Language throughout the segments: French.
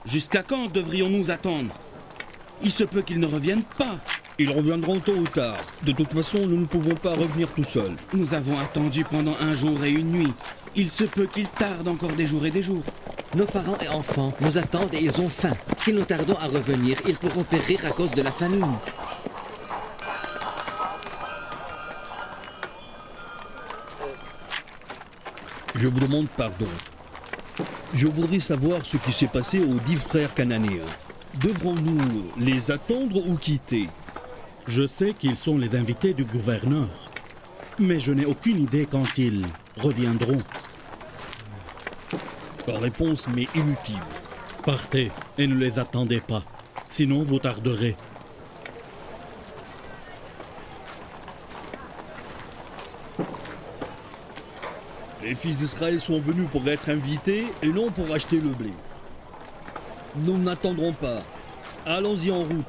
Jusqu'à quand devrions-nous attendre? Il se peut qu'ils ne reviennent pas. Ils reviendront tôt ou tard. De toute façon, nous ne pouvons pas revenir tout seuls. Nous avons attendu pendant un jour et une nuit. Il se peut qu'ils tardent encore des jours et des jours. Nos parents et enfants nous attendent et ils ont faim. Si nous tardons à revenir, ils pourront périr à cause de la famine. Je vous demande pardon. Je voudrais savoir ce qui s'est passé aux 10 frères cananéens. Devrons-nous les attendre ou quitter? Je sais qu'ils sont les invités du gouverneur, mais je n'ai aucune idée quand ils reviendront. La réponse m'est inutile. Partez et ne les attendez pas, sinon vous tarderez. Les fils d'Israël sont venus pour être invités et non pour acheter le blé. Nous n'attendrons pas. Allons-y en route.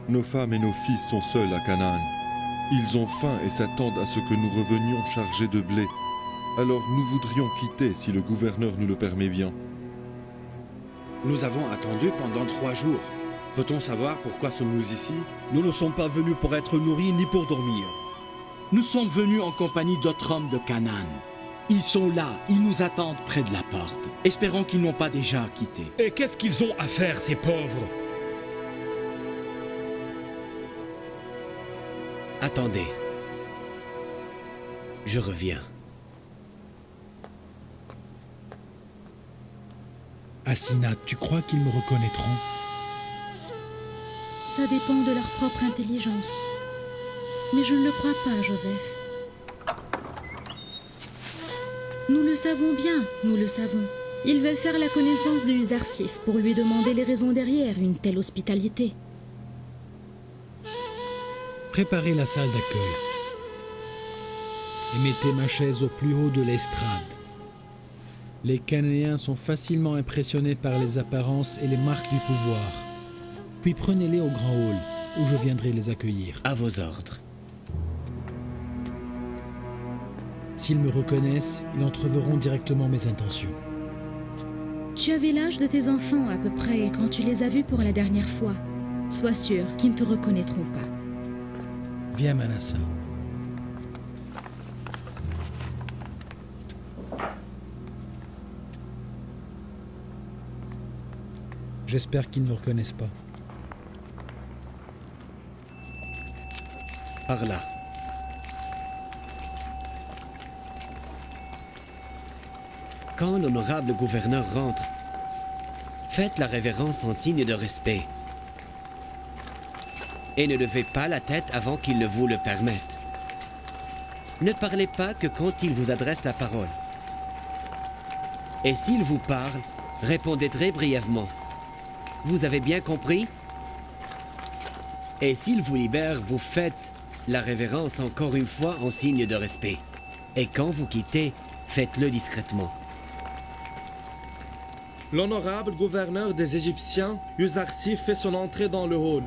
Nos femmes et nos fils sont seuls à Canaan. Ils ont faim et s'attendent à ce que nous revenions chargés de blé. Alors nous voudrions quitter si le gouverneur nous le permet bien. Nous avons attendu pendant 3 jours. Peut-on savoir pourquoi sommes-nous ici? Nous ne sommes pas venus pour être nourris ni pour dormir. Nous sommes venus en compagnie d'autres hommes de Canaan. Ils sont là, ils nous attendent près de la porte. Espérons qu'ils n'ont pas déjà quitté. Et qu'est-ce qu'ils ont à faire, ces pauvres? Attendez. Je reviens. Asina, tu crois qu'ils me reconnaîtront? Ça dépend de leur propre intelligence. Mais je ne le crois pas, Joseph. Nous le savons bien, nous le savons. Ils veulent faire la connaissance de Uzarsif pour lui demander les raisons derrière une telle hospitalité. Préparez la salle d'accueil. Et mettez ma chaise au plus haut de l'estrade. Les Cananéens sont facilement impressionnés par les apparences et les marques du pouvoir. Puis prenez-les au grand hall, où je viendrai les accueillir. À vos ordres. S'ils me reconnaissent, ils entreverront directement mes intentions. Tu avais l'âge de tes enfants à peu près quand tu les as vus pour la dernière fois. Sois sûr qu'ils ne te reconnaîtront pas. Viens, Manasseh. J'espère qu'ils ne me reconnaissent pas. Par là. Quand l'honorable gouverneur rentre, faites la révérence en signe de respect. Et ne levez pas la tête avant qu'il ne vous le permette. Ne parlez pas que quand il vous adresse la parole. Et s'il vous parle, répondez très brièvement. Vous avez bien compris? Et s'il vous libère, vous faites la révérence encore une fois en signe de respect. Et quand vous quittez, faites-le discrètement. L'honorable gouverneur des Égyptiens, Uzarsif, fait son entrée dans le hall.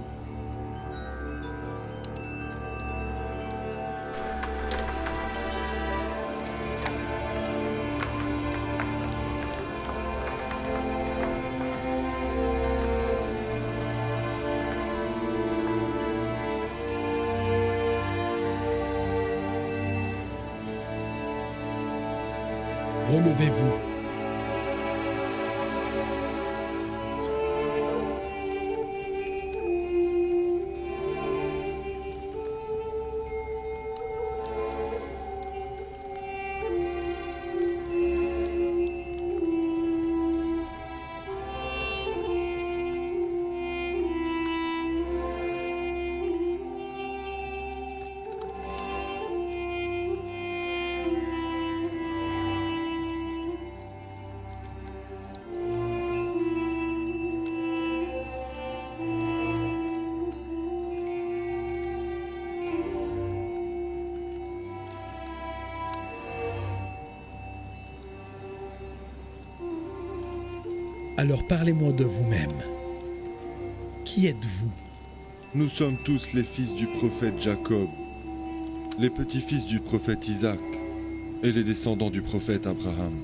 Relevez-vous. Alors parlez-moi de vous-même. Qui êtes-vous? Nous sommes tous les fils du prophète Jacob, les petits-fils du prophète Isaac et les descendants du prophète Abraham.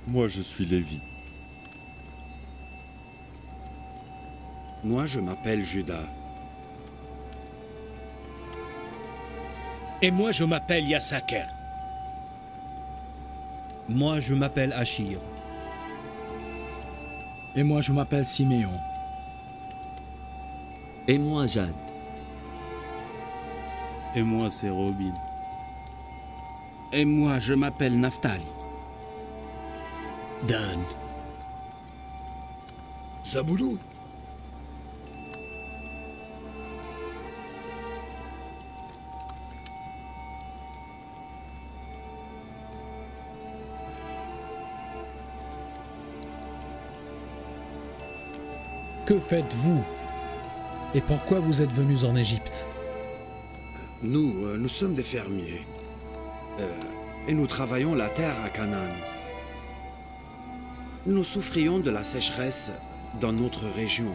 Moi, je suis Lévi. Moi, je m'appelle Judas. Et moi, je m'appelle Yassaker. Moi, je m'appelle Achir. Et moi, je m'appelle Siméon. Et moi, Jade. Et moi, c'est Robin. Et moi, je m'appelle Naphtali. Dan. Zabouloun. Que faites-vous? Et pourquoi vous êtes venus en Égypte? Nous sommes des fermiers. Et nous travaillons la terre à Canaan. Nous souffrions de la sécheresse dans notre région.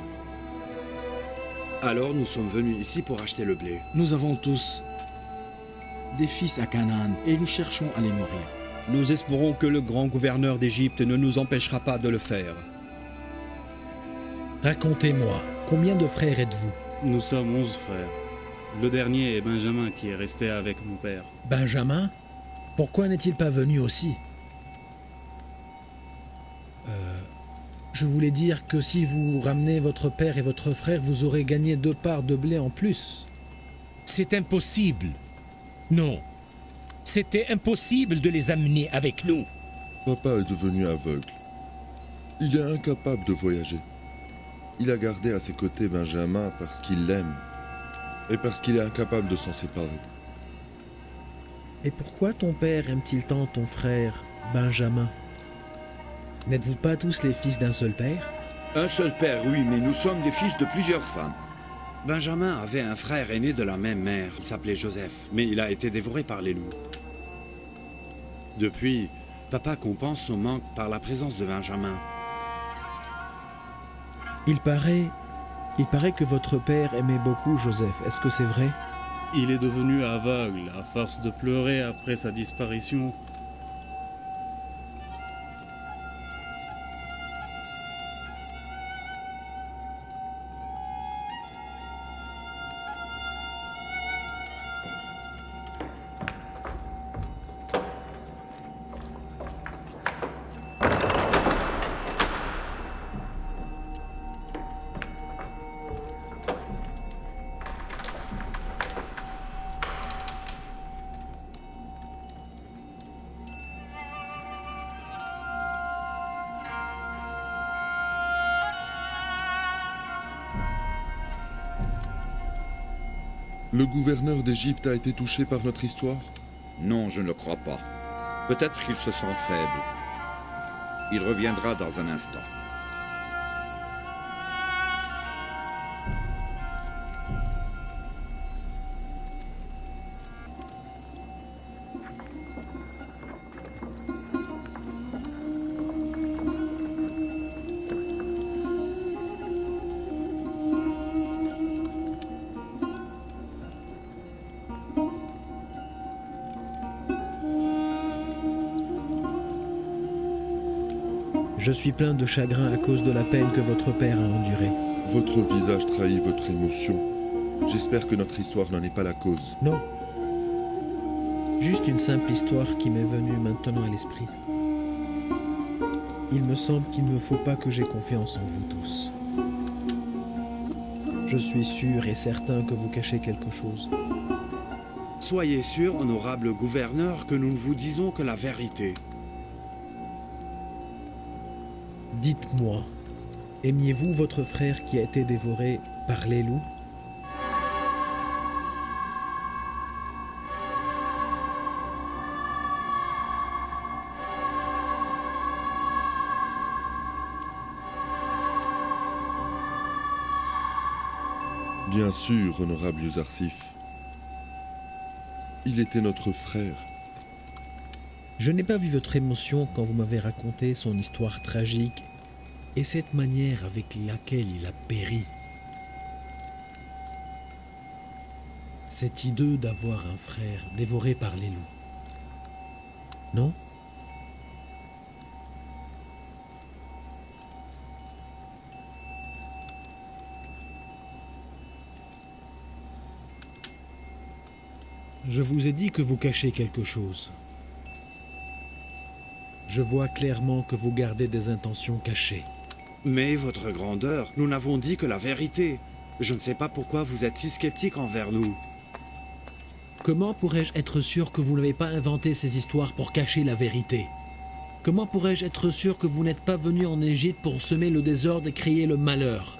Alors nous sommes venus ici pour acheter le blé. Nous avons tous des fils à Canaan et nous cherchons à les mourir. Nous espérons que le grand gouverneur d'Égypte ne nous empêchera pas de le faire. Racontez-moi, combien de frères êtes-vous? Nous sommes 11 frères. Le dernier est Benjamin qui est resté avec mon père. Benjamin? Pourquoi n'est-il pas venu aussi? Je voulais dire que si vous ramenez votre père et votre frère, vous aurez gagné 2 parts de blé en plus. C'est impossible. Non. C'était impossible de les amener avec nous. Papa est devenu aveugle. Il est incapable de voyager. Il a gardé à ses côtés Benjamin parce qu'il l'aime et parce qu'il est incapable de s'en séparer. Et pourquoi ton père aime-t-il tant ton frère, Benjamin? N'êtes-vous pas tous les fils d'un seul père? Un seul père, oui, mais nous sommes les fils de plusieurs femmes. Benjamin avait un frère aîné de la même mère. Il s'appelait Joseph, mais il a été dévoré par les loups. Depuis, papa compense son manque par la présence de Benjamin. Il paraît que votre père aimait beaucoup Joseph. Est-ce que c'est vrai? Il est devenu aveugle à force de pleurer après sa disparition. Le gouverneur d'Égypte a été touché par notre histoire? Non, je ne le crois pas. Peut-être qu'il se sent faible. Il reviendra dans un instant. Je suis plein de chagrin à cause de la peine que votre père a endurée. Votre visage trahit votre émotion. J'espère que notre histoire n'en est pas la cause. Non. Juste une simple histoire qui m'est venue maintenant à l'esprit. Il me semble qu'il ne faut pas que j'aie confiance en vous tous. Je suis sûr et certain que vous cachez quelque chose. Soyez sûr, honorable gouverneur, que nous ne vous disons que la vérité. Dites-moi, aimiez-vous votre frère qui a été dévoré par les loups? Bien sûr, honorable Yuzarsif. Il était notre frère. Je n'ai pas vu votre émotion quand vous m'avez raconté son histoire tragique Et cette manière avec laquelle il a péri, c'est hideux d'avoir un frère dévoré par les loups. Non ? Je vous ai dit que vous cachez quelque chose. Je vois clairement que vous gardez des intentions cachées. Mais, votre grandeur, nous n'avons dit que la vérité. Je ne sais pas pourquoi vous êtes si sceptique envers nous. Comment pourrais-je être sûr que vous n'avez pas inventé ces histoires pour cacher la vérité? Comment pourrais-je être sûr que vous n'êtes pas venu en Égypte pour semer le désordre et créer le malheur?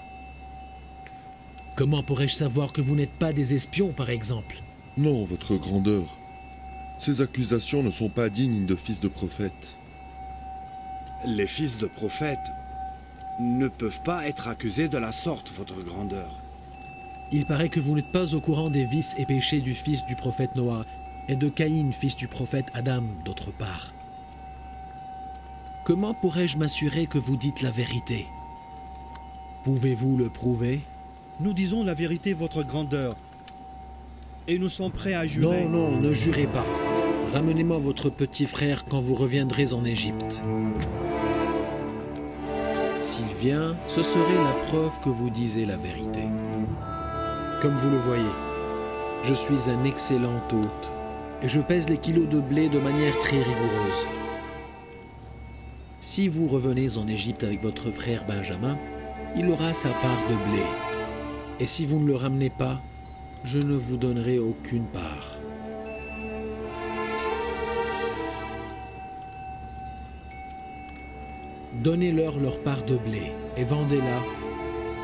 Comment pourrais-je savoir que vous n'êtes pas des espions, par exemple? Non, votre grandeur. Ces accusations ne sont pas dignes de fils de prophète. Les fils de prophètes ne peuvent pas être accusés de la sorte, votre grandeur. Il paraît que vous n'êtes pas au courant des vices et péchés du fils du prophète Noah et de Caïn, fils du prophète Adam, d'autre part. Comment pourrais-je m'assurer que vous dites la vérité? Pouvez-vous le prouver? Nous disons la vérité, votre grandeur. Et nous sommes prêts à jurer. Non, non, ne jurez pas. Ramenez-moi votre petit frère quand vous reviendrez en Égypte. S'il vient, ce serait la preuve que vous disiez la vérité. Comme vous le voyez, je suis un excellent hôte et je pèse les kilos de blé de manière très rigoureuse. Si vous revenez en Égypte avec votre frère Benjamin, il aura sa part de blé. Et si vous ne le ramenez pas, je ne vous donnerai aucune part. Donnez-leur leur part de blé et vendez-la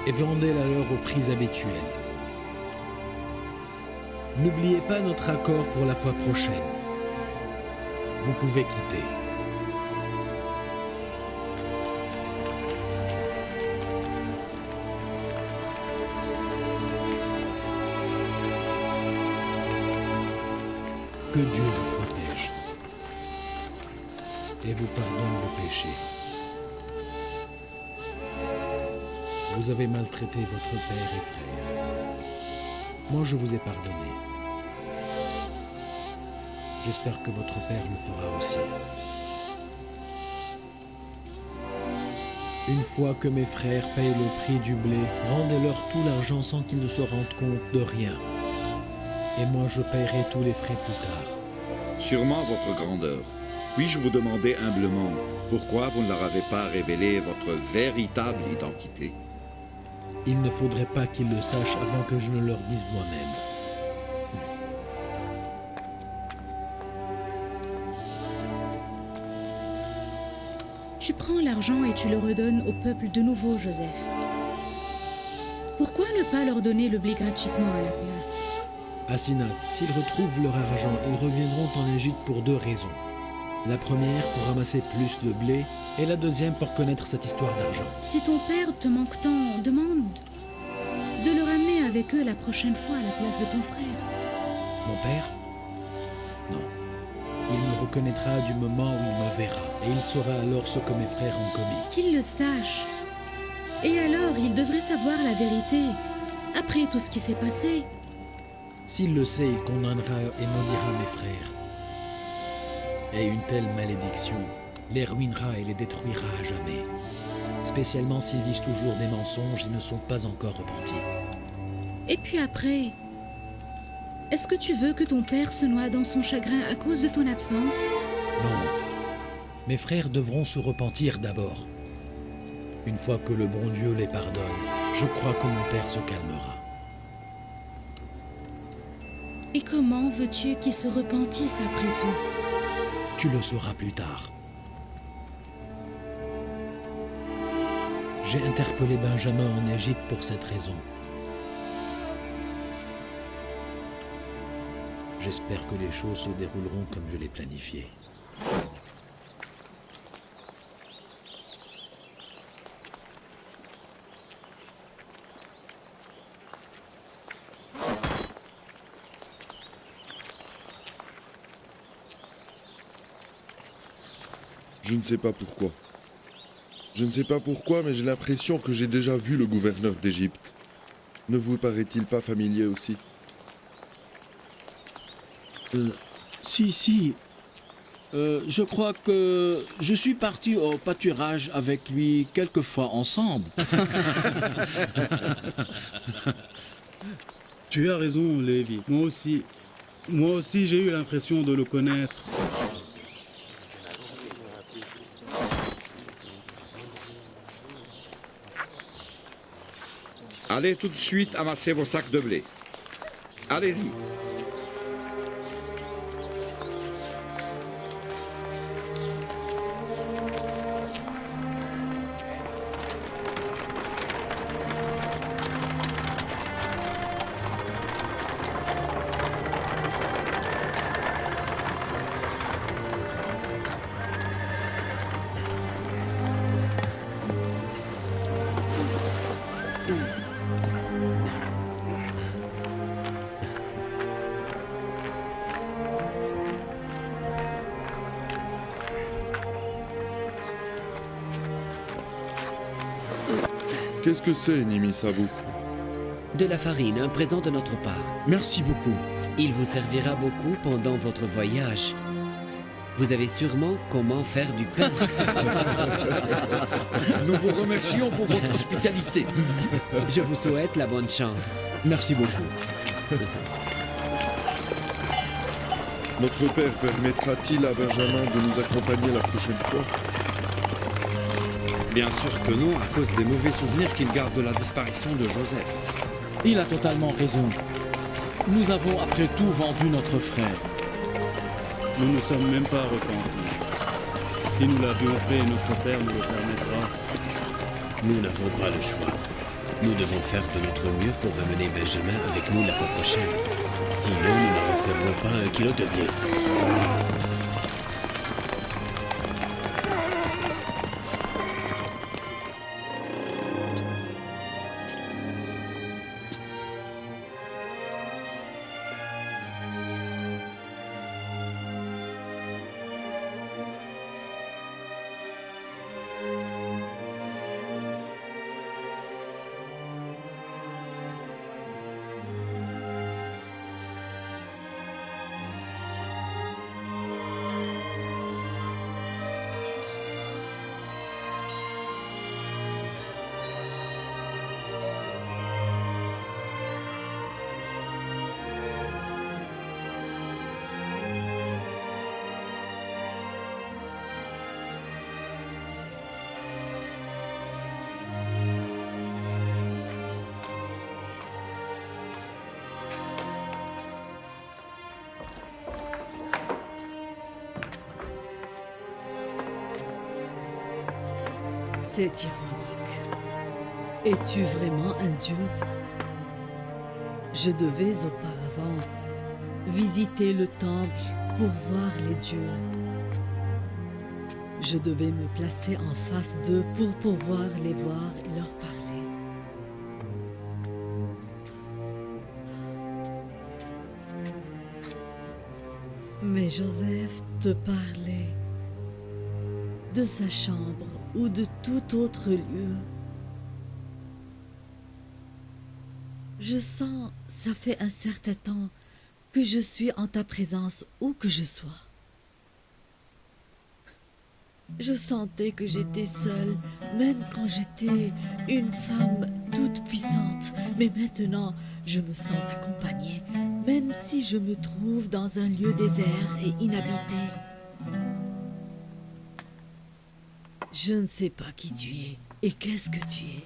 leur au prix habituel. N'oubliez pas notre accord pour la fois prochaine. Vous pouvez quitter. Que Dieu vous protège et vous pardonne vos péchés. Vous avez maltraité votre père et frère. Moi, je vous ai pardonné. J'espère que votre père le fera aussi. Une fois que mes frères payent le prix du blé, rendez-leur tout l'argent sans qu'ils ne se rendent compte de rien. Et moi, je paierai tous les frais plus tard. Sûrement, votre grandeur. Puis-je vous demander humblement pourquoi vous ne leur avez pas révélé votre véritable identité? Il ne faudrait pas qu'ils le sachent avant que je ne leur dise moi-même. Tu prends l'argent et tu le redonnes au peuple de nouveau, Joseph. Pourquoi ne pas leur donner le blé gratuitement à la place? Asinat, s'ils retrouvent leur argent, ils reviendront en Égypte pour deux raisons. La première pour ramasser plus de blé et la deuxième pour connaître cette histoire d'argent. Si ton père te manque tant, demande de le ramener avec eux la prochaine fois à la place de ton frère. Mon père? Non. Il me reconnaîtra du moment où il me verra et il saura alors ce que mes frères ont commis. Qu'il le sache. Et alors, il devrait savoir la vérité. Après tout ce qui s'est passé. S'il le sait, il condamnera et maudira mes frères. Et une telle malédiction les ruinera et les détruira à jamais. Spécialement s'ils disent toujours des mensonges et ne sont pas encore repentis. Et puis après, est-ce que tu veux que ton père se noie dans son chagrin à cause de ton absence? Non. Mes frères devront se repentir d'abord. Une fois que le bon Dieu les pardonne, je crois que mon père se calmera. Et comment veux-tu qu'ils se repentissent après tout? Tu le sauras plus tard. J'ai interpellé Benjamin en Égypte pour cette raison. J'espère que les choses se dérouleront comme je l'ai planifié. Je ne sais pas pourquoi. Je ne sais pas pourquoi, mais j'ai l'impression que j'ai déjà vu le gouverneur d'Égypte. Ne vous paraît-il pas familier aussi? Si. Je crois que je suis parti au pâturage avec lui quelques fois ensemble. Tu as raison, Lévi. Moi aussi, j'ai eu l'impression de le connaître. Allez tout de suite amasser vos sacs de blé. Allez-y. Qu'est-ce que c'est, Nimi Sabou? De la farine, un présent de notre part. Merci beaucoup. Il vous servira beaucoup pendant votre voyage. Vous avez sûrement comment faire du pain. Nous vous remercions pour votre hospitalité. Je vous souhaite la bonne chance. Merci beaucoup. Notre père permettra-t-il à Benjamin de nous accompagner la prochaine fois? Bien sûr que non, à cause des mauvais souvenirs qu'il garde de la disparition de Joseph. Il a totalement raison. Nous avons après tout vendu notre frère. Nous ne sommes même pas repentis. Si nous l'avions fait, notre père nous le permettra. Nous n'avons pas le choix. Nous devons faire de notre mieux pour ramener Benjamin avec nous la fois prochaine. Sinon, nous ne recevrons pas 1 kilo de blé. C'est ironique. Es-tu vraiment un dieu? Je devais auparavant visiter le temple pour voir les dieux. Je devais me placer en face d'eux pour pouvoir les voir et leur parler. Mais Joseph te parlait de sa chambre ou de tout autre lieu. Je sens, ça fait un certain temps, que je suis en ta présence où que je sois. Je sentais que j'étais seule, même quand j'étais une femme toute puissante. Mais maintenant, je me sens accompagnée, même si je me trouve dans un lieu désert et inhabité. Je ne sais pas qui tu es et qu'est-ce que tu es.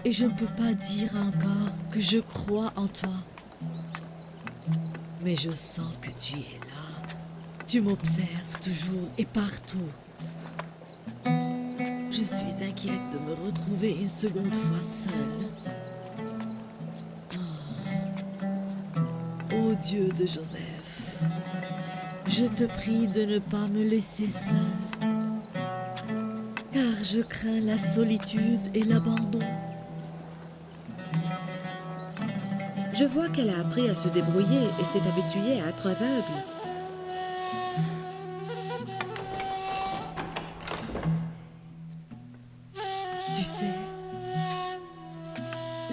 Et je ne peux pas dire encore que je crois en toi. Mais je sens que tu es là. Tu m'observes toujours et partout. Je suis inquiète de me retrouver une seconde fois seule. Ô Dieu de Joseph, je te prie de ne pas me laisser seule, car je crains la solitude et l'abandon. Je vois qu'elle a appris à se débrouiller et s'est habituée à être aveugle.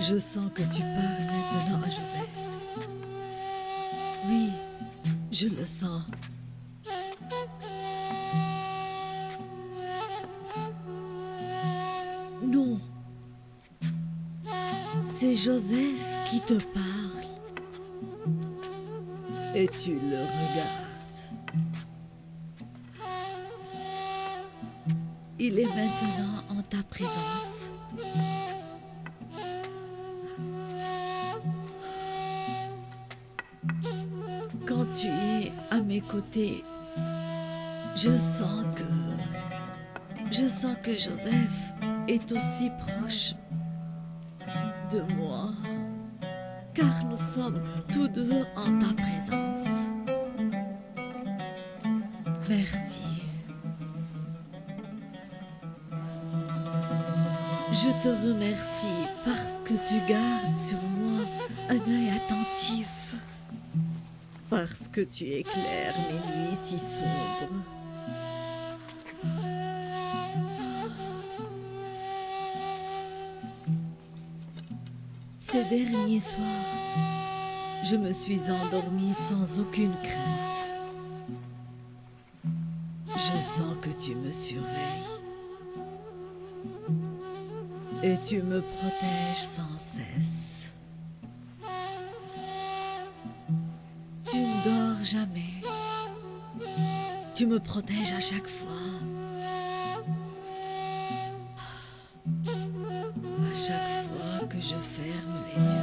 Je sens que tu parles maintenant à Joseph. Oui, je le sens. Non. C'est Joseph qui te parle. Et tu le regardes. Il est maintenant en ta présence. Quand tu es à mes côtés, je sens que Joseph est aussi proche de moi, car nous sommes tous deux en ta présence. Merci. Je te remercie parce que tu gardes sur moi un œil attentif, parce que tu éclaires mes nuits si sombres. Ces derniers soirs, je me suis endormie sans aucune crainte. Je sens que tu me surveilles. Et tu me protèges sans cesse. Tu ne dors jamais. Tu me protèges à chaque fois. À chaque fois que je ferme les yeux.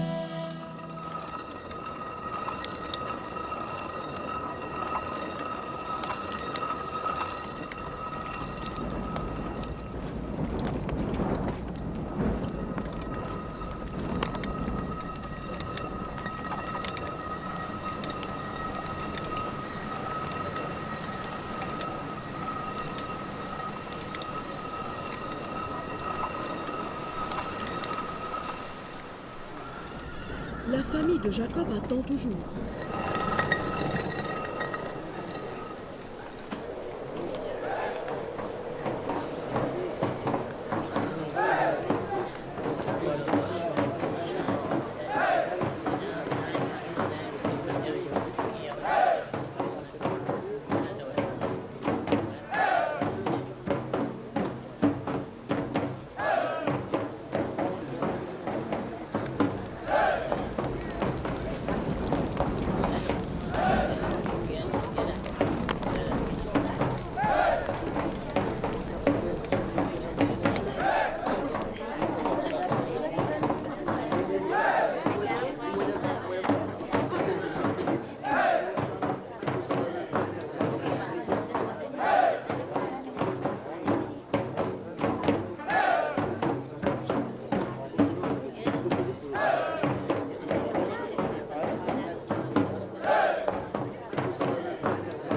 La famille de Jacob attend toujours.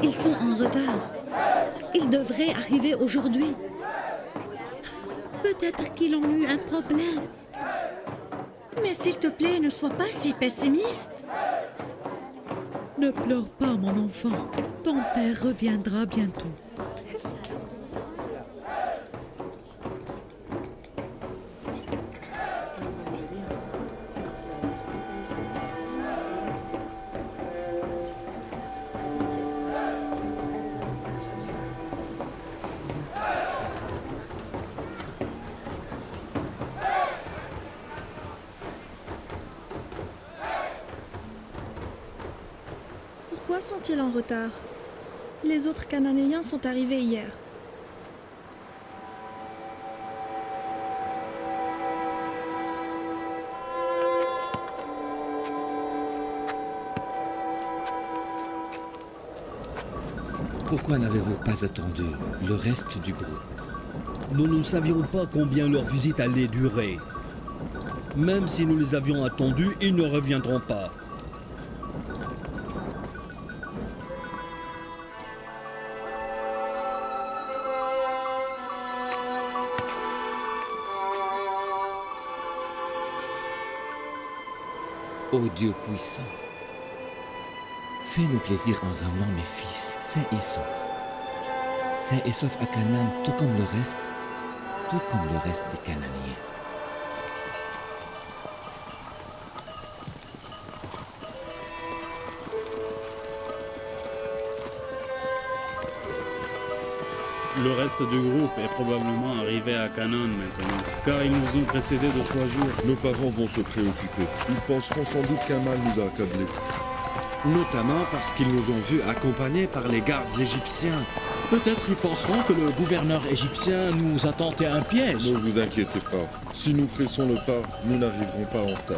Ils sont en retard. Ils devraient arriver aujourd'hui. Peut-être qu'ils ont eu un problème. Mais s'il te plaît, ne sois pas si pessimiste. Ne pleure pas, mon enfant. Ton père reviendra bientôt. Pourquoi sont-ils en retard? Les autres Cananéens sont arrivés hier. Pourquoi n'avez-vous pas attendu le reste du groupe? Nous ne savions pas combien leur visite allait durer. Même si nous les avions attendus, ils ne reviendront pas. Ô Dieu puissant, fais-nous plaisir en ramenant mes fils, sains et saufs. Sains et saufs à Canaan, tout comme le reste des Cananéens. Le reste du groupe est probablement arrivé à Canaan maintenant, car ils nous ont précédés de 3 jours. Nos parents vont se préoccuper. Ils penseront sans doute qu'un mal nous a accablés. Notamment parce qu'ils nous ont vus accompagnés par les gardes égyptiens. Peut-être ils penseront que le gouverneur égyptien nous a tenté un piège. Ne vous inquiétez pas. Si nous pressons le pas, nous n'arriverons pas en retard.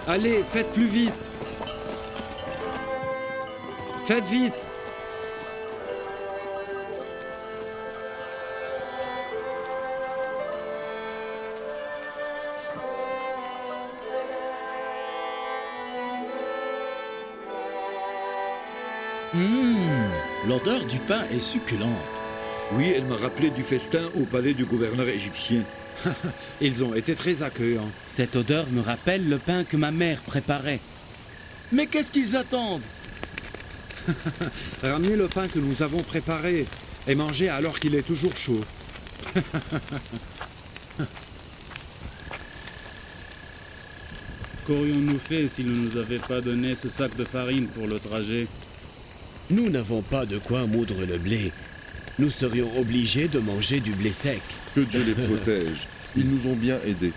Allez, faites plus vite. Faites vite. L'odeur du pain est succulente. Oui, elle m'a rappelé du festin au palais du gouverneur égyptien. Ils ont été très accueillants. Cette odeur me rappelle le pain que ma mère préparait. Mais qu'est-ce qu'ils attendent? Ramenez le pain que nous avons préparé et mangez alors qu'il est toujours chaud. Qu'aurions-nous fait s'ils ne nous avaient pas donné ce sac de farine pour le trajet? Nous n'avons pas de quoi moudre le blé. Nous serions obligés de manger du blé sec. Que Dieu les protège. Ils nous ont bien aidés.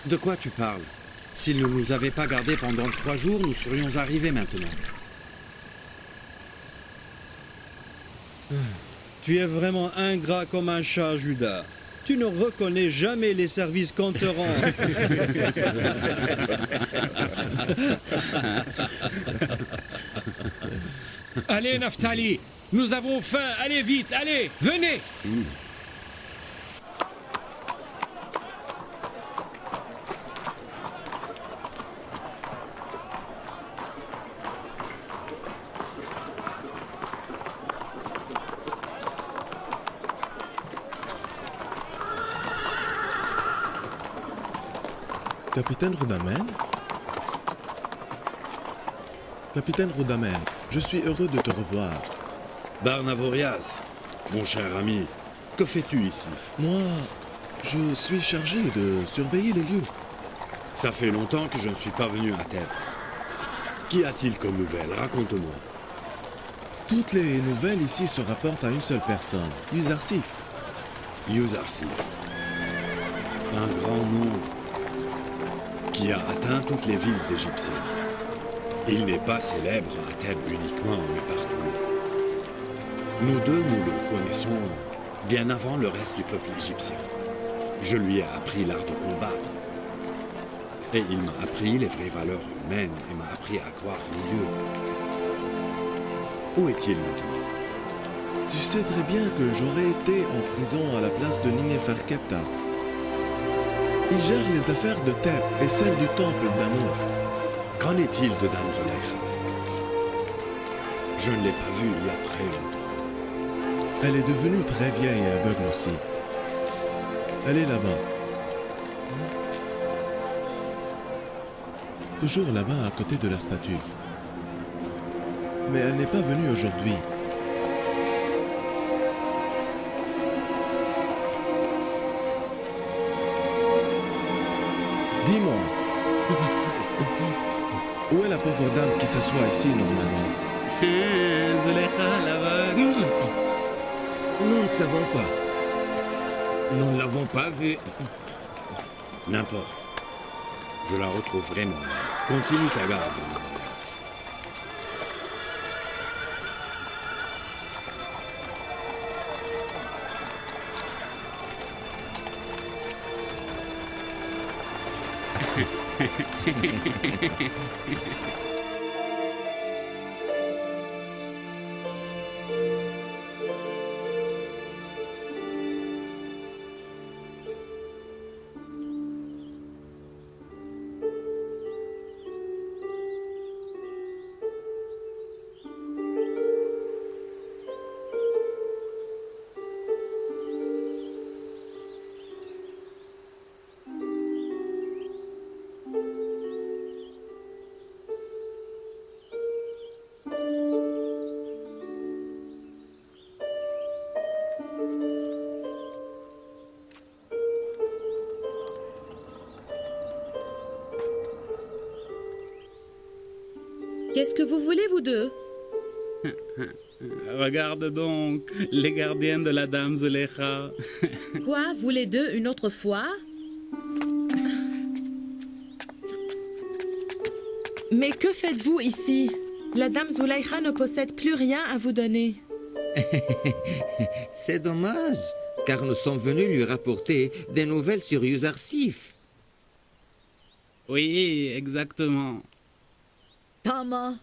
De quoi tu parles? S'ils ne nous avaient pas gardés pendant 3 jours, nous serions arrivés maintenant. Tu es vraiment ingrat comme un chat, Judas. Tu ne reconnais jamais les services qu'on te rend. Allez, Naphtali, nous avons faim. Allez vite, allez, venez. Capitaine Rudamen? Capitaine Rudamen, je suis heureux de te revoir. Barnavorias, mon cher ami, que fais-tu ici? Moi, je suis chargé de surveiller les lieux. Ça fait longtemps que je ne suis pas venu à Thèbes. Qu'y a-t-il comme nouvelles? Raconte-moi. Toutes les nouvelles ici se rapportent à une seule personne, Yuzarsif. Yuzarsif. Un grand nom qui a atteint toutes les villes égyptiennes. Il n'est pas célèbre à Thèbes uniquement, mais partout. Nous deux, nous le connaissons bien avant le reste du peuple égyptien. Je lui ai appris l'art de combattre. Et il m'a appris les vraies valeurs humaines et m'a appris à croire en Dieu. Où est-il maintenant? Tu sais très bien que j'aurais été en prison à la place de Nineferkepta. Il gère les affaires de Thèbes et celles du temple d'Amour. Qu'en est-il de Dame Zoleïra? Je ne l'ai pas vue il y a très longtemps. Elle est devenue très vieille et aveugle aussi. Elle est là-bas. Toujours là-bas à côté de la statue. Mais elle n'est pas venue aujourd'hui. Dis-moi, où est la pauvre dame qui s'assoit ici normalement? Zoleïra, l'aveugle. Nous ne savons pas. Nous ne l'avons pas vue. N'importe. Je la retrouverai moi. Continue ta garde. Qu'est-ce que vous voulez, vous deux? Regarde donc, les gardiens de la dame Zulekha. Quoi, vous les deux, une autre fois? Mais que faites-vous ici? La dame Zulaykha ne possède plus rien à vous donner. C'est dommage, car nous sommes venus lui rapporter des nouvelles sur Yuzarsif. Oui, exactement. Tama,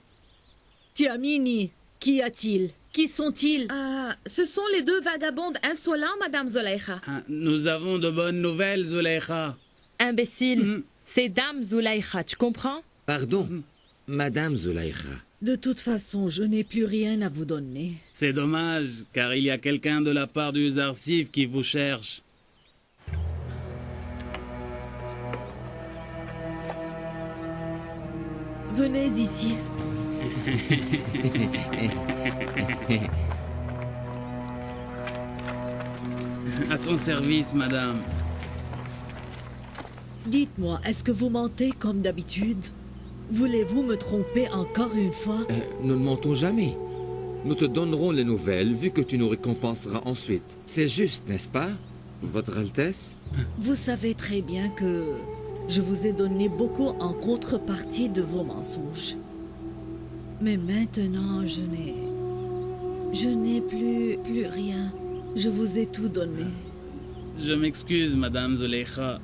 Tiamini, qu'y a-t-il? Qui sont-ils? Ah, ce sont les deux vagabondes insolents, madame Zulaykha. Nous avons de bonnes nouvelles, Zulekha. Imbécile, c'est dame Zulaykha, tu comprends? Pardon, madame Zulaykha. De toute façon, je n'ai plus rien à vous donner. C'est dommage, car il y a quelqu'un de la part du Yuzarsif qui vous cherche. Venez ici. À ton service, madame. Dites-moi, est-ce que vous mentez comme d'habitude? Voulez-vous me tromper encore une fois? Nous ne mentons jamais. Nous te donnerons les nouvelles, vu que tu nous récompenseras ensuite. C'est juste, n'est-ce pas, Votre Altesse? Vous savez très bien que je vous ai donné beaucoup en contrepartie de vos mensonges. Mais maintenant, je n'ai plus rien. Je vous ai tout donné. Je m'excuse, madame Zulekha.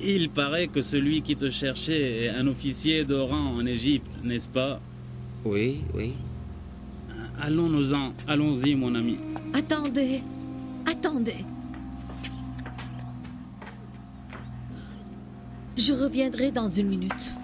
Il paraît que celui qui te cherchait est un officier de rang en Égypte, n'est-ce pas? Oui, oui. Allons-nous-en. Allons-y, mon ami. Attendez. Je reviendrai dans une minute.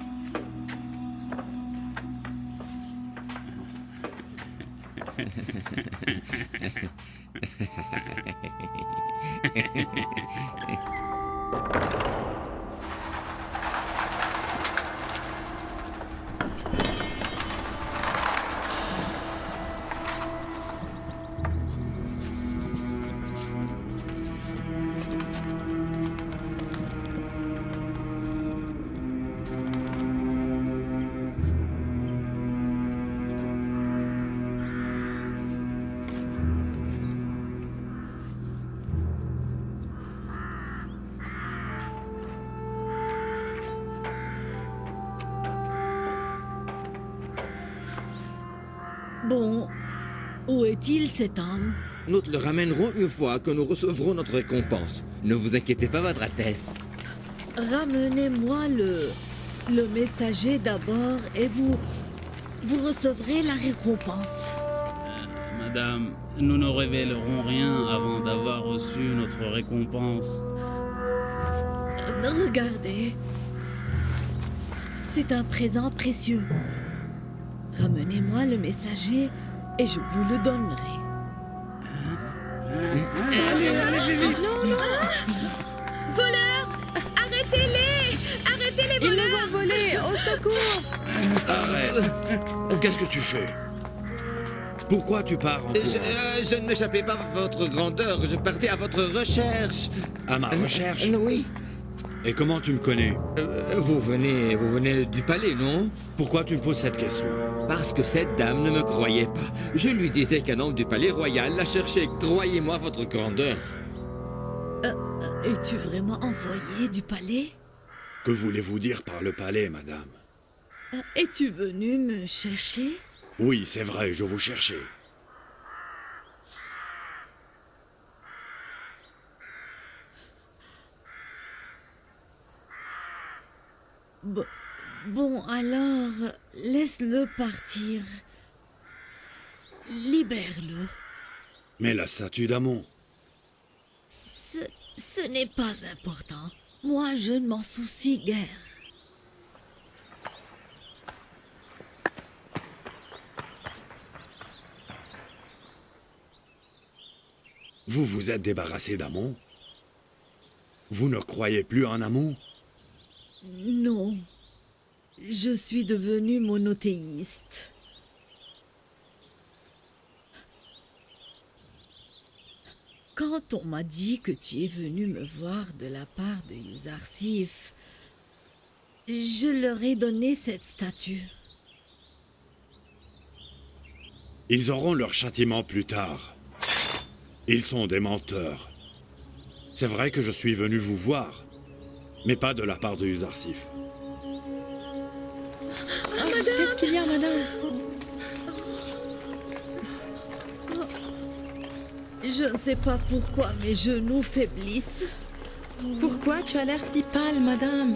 Bon, où est-il cet homme? Nous te le ramènerons une fois que nous recevrons notre récompense. Ne vous inquiétez pas, Votre Altesse. Ramenez-moi le messager d'abord et vous recevrez la récompense. Madame, nous ne révélerons rien avant d'avoir reçu notre récompense. Regardez. C'est un présent précieux. Ramenez-moi le messager et je vous le donnerai. Allez, non. Voleurs! Arrêtez-les! Arrêtez les voleurs! Ils nous ont volés! Au secours! Arrête! Qu'est-ce que tu fais? Pourquoi tu pars en courant? Je ne m'échappais pas à votre grandeur, je partais à votre recherche. À ma recherche? Oui. Et comment tu me connais? Vous venez du palais, non? Pourquoi tu me poses cette question? Parce que cette dame ne me croyait pas. Je lui disais qu'un homme du palais royal la cherchait. Croyez-moi, votre grandeur. Es-tu vraiment envoyé du palais? Que voulez-vous dire par le palais, madame? Es-tu venu me chercher? Oui, c'est vrai, je vous cherchais. Bon, alors, laisse-le partir. Libère-le. Mais la statue d'Amon? Ce n'est pas important. Moi, je ne m'en soucie guère. Vous vous êtes débarrassé d'Amon? Vous ne croyez plus en Amon? Non. Je suis devenu monothéiste. Quand on m'a dit que tu es venu me voir de la part de Yuzarsif, je leur ai donné cette statue. Ils auront leur châtiment plus tard. Ils sont des menteurs. C'est vrai que je suis venu vous voir, mais pas de la part de Yuzarsif. Qu'est-ce qu'il y a, madame? Je ne sais pas pourquoi mes genoux faiblissent. Pourquoi tu as l'air si pâle, madame?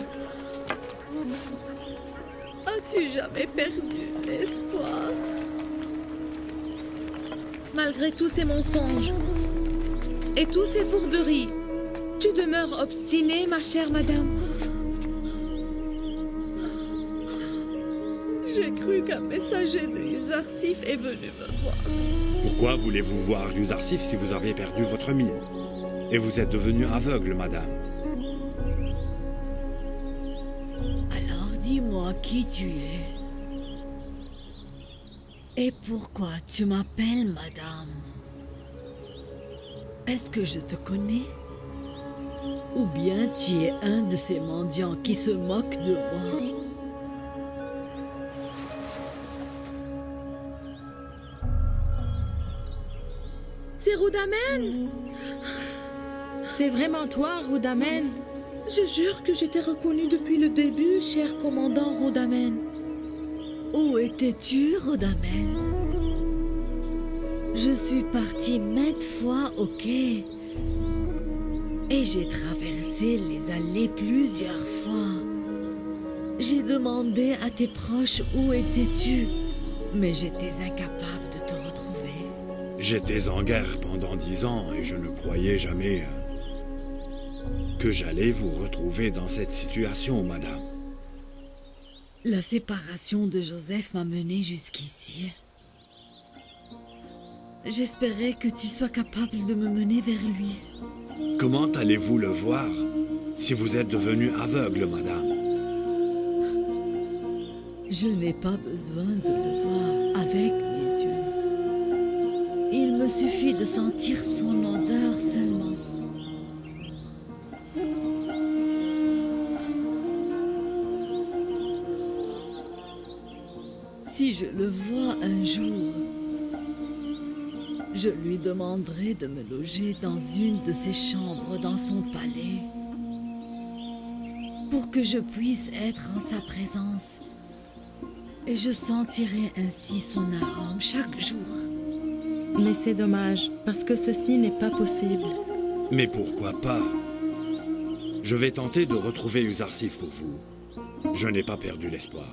As-tu jamais perdu l'espoir? Malgré tous ces mensonges et toutes ces fourberies, tu demeures obstinée, ma chère madame. J'ai cru qu'un messager de Yuzarsif est venu me voir. Pourquoi voulez-vous voir Yuzarsif si vous avez perdu votre mine? Et vous êtes devenue aveugle, madame. Alors dis-moi qui tu es. Et pourquoi tu m'appelles madame? Est-ce que je te connais? Ou bien tu es un de ces mendiants qui se moquent de moi? C'est Rudamen! C'est vraiment toi, Rudamen? Je jure que je t'ai reconnu depuis le début, cher commandant Rudamen. Où étais-tu, Rudamen? Je suis partie maintes fois au quai. Et j'ai traversé les allées plusieurs fois. J'ai demandé à tes proches où étais-tu, mais j'étais incapable de te retrouver. J'étais en guerre pendant 10 ans et je ne croyais jamais que j'allais vous retrouver dans cette situation, madame. La séparation de Joseph m'a menée jusqu'ici. J'espérais que tu sois capable de me mener vers lui. Comment allez-vous le voir si vous êtes devenue aveugle, madame? Je n'ai pas besoin de le voir avec mes yeux. Il me suffit de sentir son odeur seulement. Si je le vois un jour, je lui demanderai de me loger dans une de ses chambres dans son palais pour que je puisse être en sa présence et je sentirai ainsi son arôme chaque jour. Mais c'est dommage, parce que ceci n'est pas possible. Mais pourquoi pas? Je vais tenter de retrouver Yuzarsif pour vous. Je n'ai pas perdu l'espoir.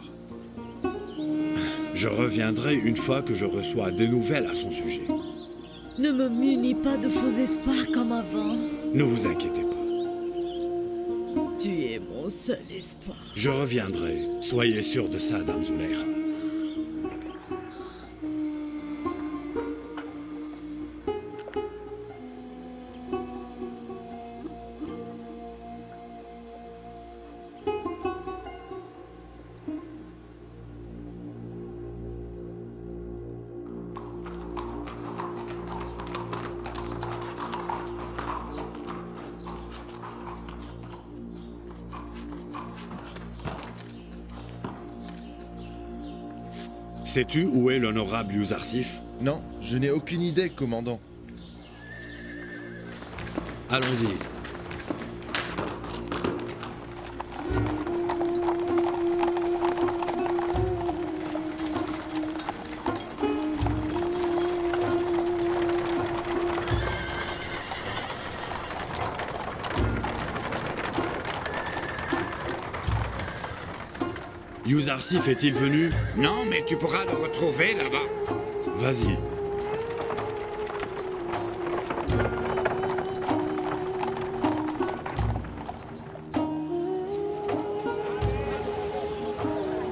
Je reviendrai une fois que je reçois des nouvelles à son sujet. Ne me munis pas de faux espoirs comme avant. Ne vous inquiétez pas. Tu es mon seul espoir. Je reviendrai. Soyez sûr de ça, Dame Zuleika. Sais-tu où est l'honorable Yuzarsif? Non, je n'ai aucune idée, commandant. Allons-y. Yuzarsif est-il venu? Non, mais tu pourras le retrouver là-bas. Vas-y.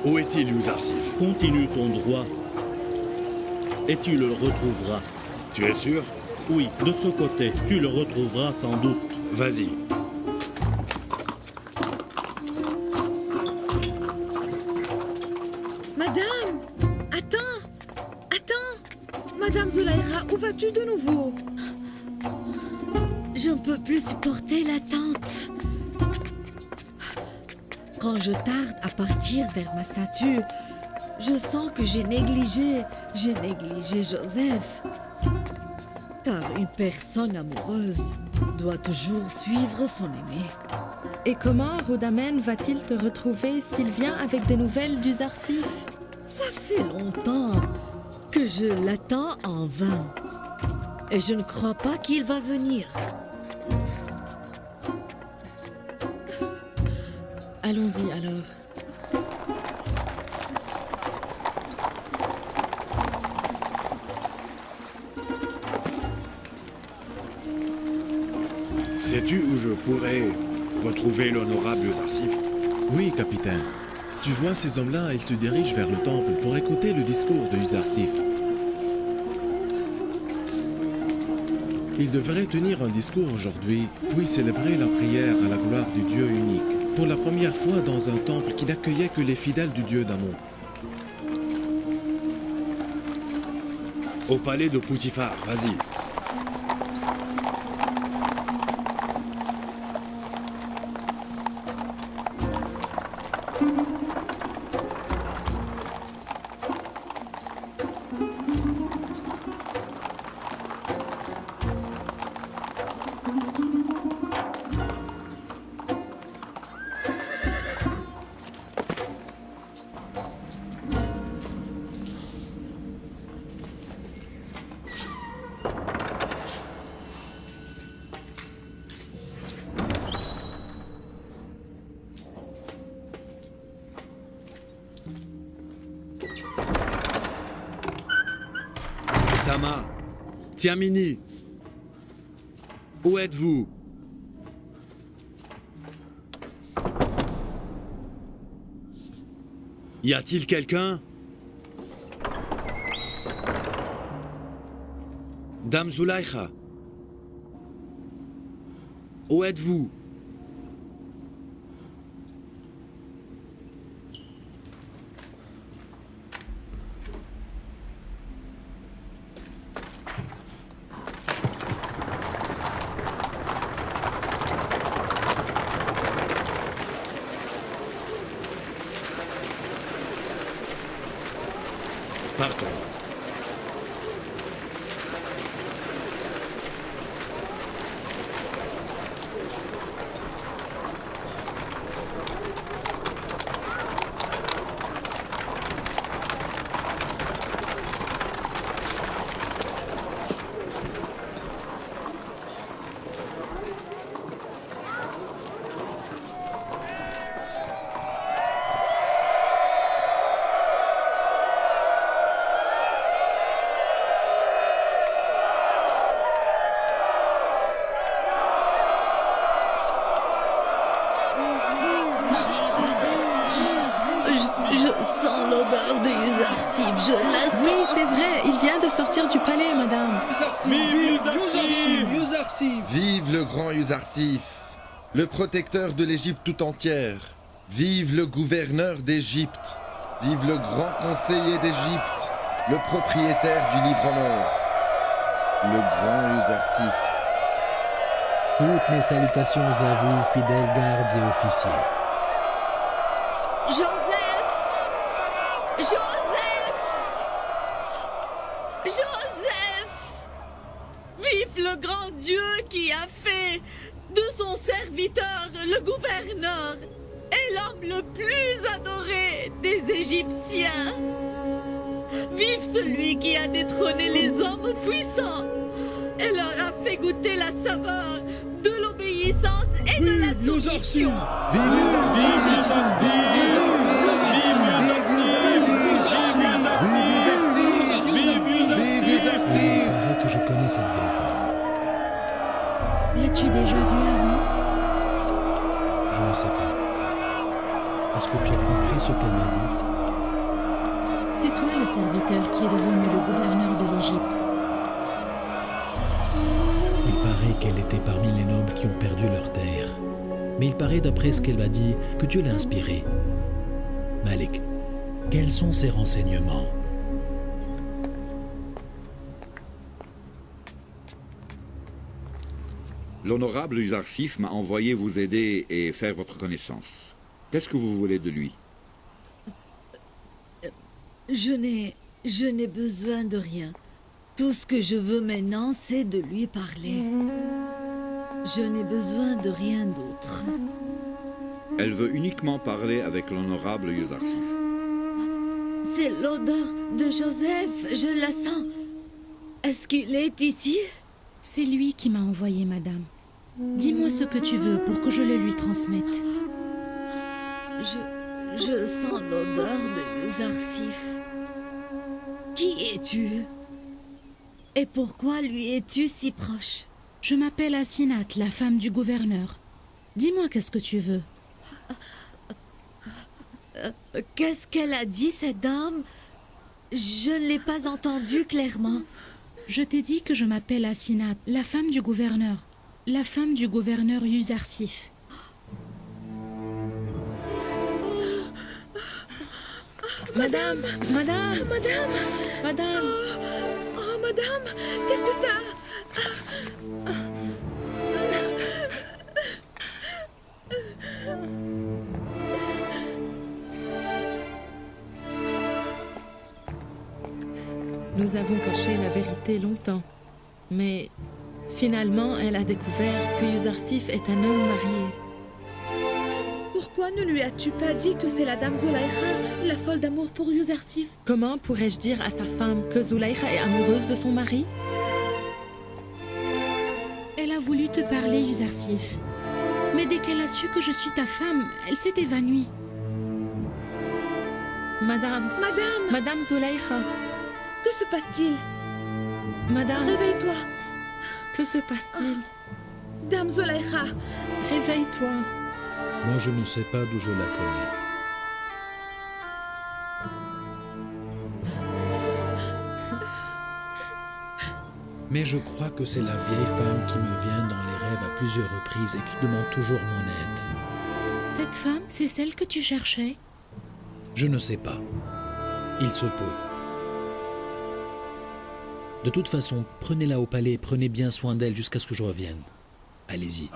Où est-il, Yuzarsif? Continue ton droit et tu le retrouveras. Tu es sûr? Oui, de ce côté, tu le retrouveras sans doute. Vas-y. Madame! Attends! Madame Zuleika, où vas-tu de nouveau? Je ne peux plus supporter l'attente. Quand je tarde à partir vers ma statue, Je sens que j'ai négligé Joseph. Car une personne amoureuse doit toujours suivre son aimé. Et comment Rudamen va-t-il te retrouver s'il vient avec des nouvelles du Zarsif? Ça fait longtemps que je l'attends en vain. Et je ne crois pas qu'il va venir. Allons-y alors. Sais-tu où je pourrais retrouver l'honorable Zarsif? Oui, capitaine. Tu vois ces hommes-là, ils se dirigent vers le temple pour écouter le discours de Yuzarsif. Ils devraient tenir un discours aujourd'hui, puis célébrer la prière à la gloire du Dieu unique, pour la première fois dans un temple qui n'accueillait que les fidèles du Dieu d'Amon. Au palais de Poutifar, vas-y. Tama, Tiamini, où êtes-vous? Y a-t-il quelqu'un? Dame Zulaïcha, où êtes-vous? Partons. Je sens l'odeur de Yuzarsif, je la sens. Oui, c'est vrai, il vient de sortir du palais, madame. Vive le grand Yuzarsif, le protecteur de l'Égypte tout entière. Vive le gouverneur d'Égypte. Vive le grand conseiller d'Égypte, le propriétaire du livre en or. Le grand Yuzarsif. Toutes mes salutations à vous, fidèles gardes et officiers. Joseph! Joseph! Joseph! Vive le grand Dieu qui a fait de son serviteur le gouverneur et l'homme le plus adoré des Égyptiens. Vive celui qui a détrôné les hommes puissants et leur a fait goûter la saveur de l'obéissance et de la soumission. Vive Yuzarsif! Il paraît que je connais cette vieille femme. L'as-tu déjà vue avant? Je ne sais pas. Est-ce que tu as compris ce qu'elle m'a dit? C'est toi le serviteur qui est devenu le gouverneur de l'Égypte. Il paraît qu'elle était parmi les nobles qui ont perdu leur terre. Mais il paraît, d'après ce qu'elle m'a dit, que Dieu l'a inspirée. Malik, quels sont ses renseignements? L'honorable Yuzarsif m'a envoyé vous aider et faire votre connaissance. Qu'est-ce que vous voulez de lui? Je n'ai besoin de rien. Tout ce que je veux maintenant, c'est de lui parler. Je n'ai besoin de rien d'autre. Elle veut uniquement parler avec l'honorable Yuzarsif. C'est l'odeur de Joseph, je la sens. Est-ce qu'il est ici? C'est lui qui m'a envoyé, madame. Dis-moi ce que tu veux pour que je le lui transmette. Je sens l'odeur de Yuzarsif. Qui es-tu? Et pourquoi lui es-tu si proche? Je m'appelle Asinat, la femme du gouverneur. Dis-moi qu'est-ce que tu veux. Qu'est-ce qu'elle a dit, cette dame? Je ne l'ai pas entendue clairement. Je t'ai dit que je m'appelle Asinat, la femme du gouverneur. La femme du gouverneur Yuzarsif. Madame, madame, madame, madame. Oh, madame, qu'est-ce que t'as? Nous avons caché la vérité longtemps. Mais finalement, elle a découvert que Yuzarsif est un homme marié. Pourquoi ne lui as-tu pas dit que c'est la dame Zulaïcha, la folle d'amour pour Yuzarsif? Comment pourrais-je dire à sa femme que Zulaïcha est amoureuse de son mari? Elle a voulu te parler, Yuzarsif. Mais dès qu'elle a su que je suis ta femme, elle s'est évanouie. Madame. Madame. Madame Zulaïcha. Que se passe-t-il? Madame. Réveille-toi. Que se passe-t-il? Dame Zulaïcha. Réveille-toi. Moi, je ne sais pas d'où je la connais. Mais je crois que c'est la vieille femme qui me vient dans les rêves à plusieurs reprises et qui demande toujours mon aide. Cette femme, c'est celle que tu cherchais? Je ne sais pas. Il se peut. De toute façon, prenez-la au palais et prenez bien soin d'elle jusqu'à ce que je revienne. Allez-y.